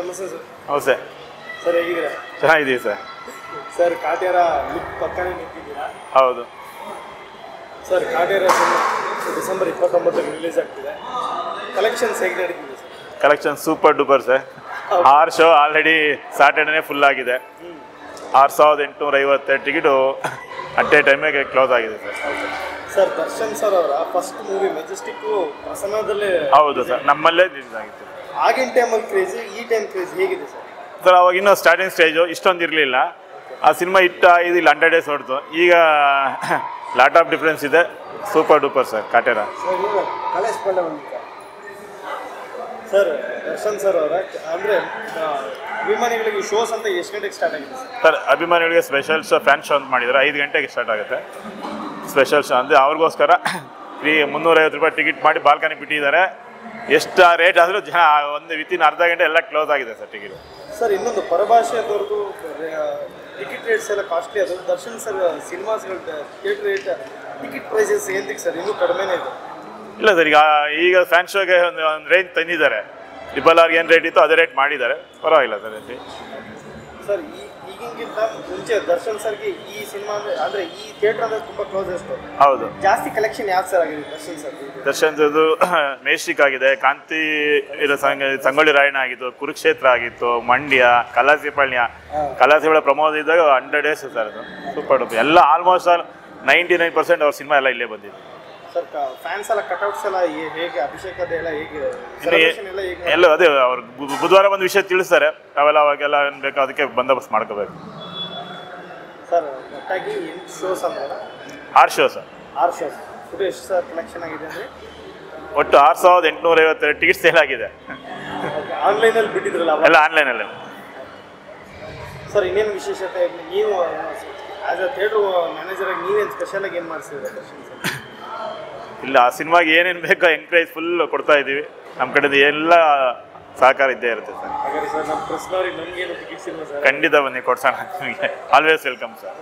ನಮಸ್ತೆ ಸರ್. ನಮಸ್ತೆ ಸರ್, ಹೇಗಿದ್ದೀರಾ? ಚೆನ್ನಾಗಿದ್ದೀವಿ ಸರ್. ಸರ್, ಕಾಟೇರ ಲುಕ್ ಪಕ್ಕನೇ ನಿಂತಿದ್ದೀರಾ? ಹೌದು ಸರ್. ಕಾಟೇರ ಡಿಸೆಂಬರ್ 29 ರಿಲೀಸ್ ಆಗ್ತಿದೆ. ಕಲೆಕ್ಷನ್ಸ್ ಹೇಗೆ ನಡೀತಿದೆ sir? Collection super duper sir. 6 show already ಸ್ಯಾಟರ್ಡೇನೇ ಫುಲ್ ಆಗಿದೆ. 6850 ಟಿಕೆಟು ಅಟ್ ಎ ಟೈಮಿಗೆ ಕ್ಲೋಸ್ ಆಗಿದೆ ಸರ್. ಸರ್, ದರ್ಶನ್ ಸರ್ ಅವರ ಫಸ್ಟ್ ಮೂವಿ ಮೆಜೆಸ್ಟಿಕ್ಕು ಪ್ರಸನ್ನದಲ್ಲೇ. ಹೌದು ಸರ್, ನಮ್ಮಲ್ಲೇ ರಿಲೀಸ್ ಆಗಿತ್ತು. ಆಗಿನ ಟೈಮಲ್ಲಿ ಕ್ರೇಜ್, ಈ ಟೈಮ್ ಕ್ರೇಜ್ ಹೇಗಿದೆ ಸರ್? ಸರ್, ಅವಾಗ ಇನ್ನೂ ಸ್ಟಾರ್ಟಿಂಗ್ ಸ್ಟೇಜು ಇಷ್ಟೊಂದು ಇರಲಿಲ್ಲ. ಆ ಸಿನಿಮಾ ಹಿಟ್ ಆಗಿದೆ, ಇಲ್ಲಿ 100 ಡೇಸ್ ಹೊಡ್ತು. ಈಗ ಲಾಟ್ ಆಫ್ ಡಿಫ್ರೆನ್ಸ್ ಇದೆ. Super duper sir Kaatera. Sir, Darshan sir ಅವರ ಅಂದರೆ ಅಭಿಮಾನಿಗಳಿಗೆ ಶೋಸ್ ಅಂತ ಎಷ್ಟು ಗಂಟೆಗೆ ಸ್ಟಾರ್ಟ್ ಆಗಿದೆ ಸರ್? ಅಭಿಮಾನಿಗಳಿಗೆ ಸ್ಪೆಷಲ್ ಶೋ, ಫ್ಯಾನ್ ಶೋ ಅಂತ ಮಾಡಿದ್ದಾರೆ. 5 ಗಂಟೆಗೆ ಸ್ಟಾರ್ಟ್ ಆಗುತ್ತೆ ಸ್ಪೆಷಲ್ ಶೋ. ಅಂದರೆ ಅವ್ರಿಗೋಸ್ಕರ ಫ್ರೀ 350 ರೂಪಾಯಿ ಟಿಕೆಟ್ ಮಾಡಿ ಬಾಲ್ಕನಿ ಬಿಟ್ಟಿದ್ದಾರೆ. ಎಷ್ಟು ರೇಟ್ ಆದರೂ ಜನ ಒಂದು ವಿತಿನ್ ಅರ್ಧ ಗಂಟೆ ಎಲ್ಲ ಕ್ಲೋಸ್ ಆಗಿದೆ ಸರ್ ಟಿಕೆಟ್. ಸರ್, ಇನ್ನೊಂದು ಪರಭಾಷೆದವ್ರದ್ದು ಟಿಕೆಟ್ ರೇಟ್ಸ್ ಎಲ್ಲ ಕಾಸ್ಟ್ಲಿ. ಅದು ದರ್ಶನ್ ಸರ್ ಸಿನಿಮಾಸ್ಗಳ ಟಿಕೆಟ್ ರೇಟ್, ಟಿಕೆಟ್ ಪ್ರೈಸಸ್ ಏನಕ್ಕೆ ಸರ್ ಇನ್ನೂ ಕಡಿಮೆನೇ ಇದೆ? ಇಲ್ಲ ಸರ್, ಈಗ ಫ್ಯಾನ್ ಶೋಗೆ ಒಂದು ರೇಂಜ್ ತಂದಿದ್ದಾರೆ. ಟ್ರಿಪಲ್ ಆರ್ಗೆ ಏನು ರೇಟ್ ಇತ್ತು ಅದೇ ರೇಟ್ ಮಾಡಿದ್ದಾರೆ, ಪರವಾಗಿಲ್ಲ ಸರ್. ಸರ್, ಈಗಿಂಗಿಂತ ಮುಂಚೆ ದರ್ಶನ್ ಸರ್ಗೆ ಈ ಸಿನಿಮಾ ಅಂದರೆ ಈ ಥಿಯೇಟರ್ ಅಂದರೆ ತುಂಬ ಕ್ಲೋಸೆಸ್ಟ್. ಹೌದು. ಜಾಸ್ತಿ ಕಲೆಕ್ಷನ್ ಯಾವ್ದು ಸರ್ ಆಗಿದೆ ದರ್ಶನ್ ಸರ್? ದರ್ಶನ್ದು ಮೇಸ್ಟಿಕ್ ಆಗಿದೆ, ಕಾಂತಿ ಇದು ಸಂಗೊಳ್ಳಿ ರಾಯಣ್ಣ ಆಗಿತ್ತು, ಕುರುಕ್ಷೇತ್ರ ಆಗಿತ್ತು, ಮಂಡ್ಯ, ಕಲಾಸಿಪಾಳ್ಯ ಪ್ರಮೋದ್ ಇದ್ದಾಗ 100 ಡೇಸ್ ಸರ್. ಅದು ಸೂಪರ್ ಡೂಪರ್. ಎಲ್ಲ ಆಲ್ಮೋಸ್ಟ್ 99% ಅವ್ರ ಸಿನಿಮಾ ಎಲ್ಲ ಇಲ್ಲೇ ಬಂದಿದೆ ಸರ್. ಫ್ಯಾನ್ಸ್ ಎಲ್ಲ ಕಟ್ಔಟ್ಸ್ ಎಲ್ಲ ಹೇಗೆ, ಅಭಿಷೇಕದ ಎಲ್ಲ ಹೇಗೆ ಎಲ್ಲ ಅದೇ ಅವ್ರು ಬುಧವಾರ ಒಂದು ವಿಷಯ ತಿಳಿಸ್ತಾರೆ. ಅವೆಲ್ಲ ಅವಾಗೆಲ್ಲ ಏನು ಬೇಕೋ ಅದಕ್ಕೆ ಬಂದೋಬಸ್ತ್ ಮಾಡ್ಕೋಬೇಕು ಸರ್. ಒಟ್ಟಾಗಿ 8 ಶೋಸ್ ಅಂದ್ರೆ 6 ಶೋ ಸರ್. 6 ಶೋಸ್. ಫುಡ್ ಎಷ್ಟು ಸರ್ ಕಲೆಕ್ಷನ್ ಆಗಿದೆ ಅಂದರೆ? ಒಟ್ಟು 6850 ಟಿಕೆಟ್ ಸೇಲ್ ಆಗಿದೆ. ಆನ್ಲೈನಲ್ಲಿ ಬಿಟ್ಟಿದ್ರಲ್ಲ ಎಲ್ಲ ಆನ್ಲೈನಲ್ಲಿ. ಸರ್, ಇನ್ನೇನು ವಿಶೇಷತೆ? ನೀವು ಆ್ಯಸ್ ಅ ಥಿಯೇಟ್ರ್ ಮ್ಯಾನೇಜರಾಗಿ ನೀವೇನು ಸ್ಪೆಷಲಾಗಿ ಏನು ಮಾಡಿಸಿದ್ರೆ ದರ್ಶನ್ ಸರ್? ಇಲ್ಲ, ಆ ಸಿನಿಮಾಗೆ ಏನೇನು ಬೇಕೋ ಎಂಕರೇಜ್ ಫುಲ್ ಕೊಡ್ತಾ ಇದ್ದೀವಿ. ನಮ್ಮ ಕಡೆದು ಎಲ್ಲ ಸಹಕಾರ ಇದ್ದೇ ಇರುತ್ತೆ ಸರ್. ಹಾಗಾದ್ರೆ ಸರ್, ನಮ್ಮ ಪ್ರೆಸ್ನವ್ರಿಗೆ ನಮಗೇನು ಟಿಕೆಟ್ ಸಿಗೋಣ ಸರ್? ಖಂಡಿತ ಬನ್ನಿ, ಕೊಡ್ಸೋಣ ನಿಮಗೆ. Always welcome sir.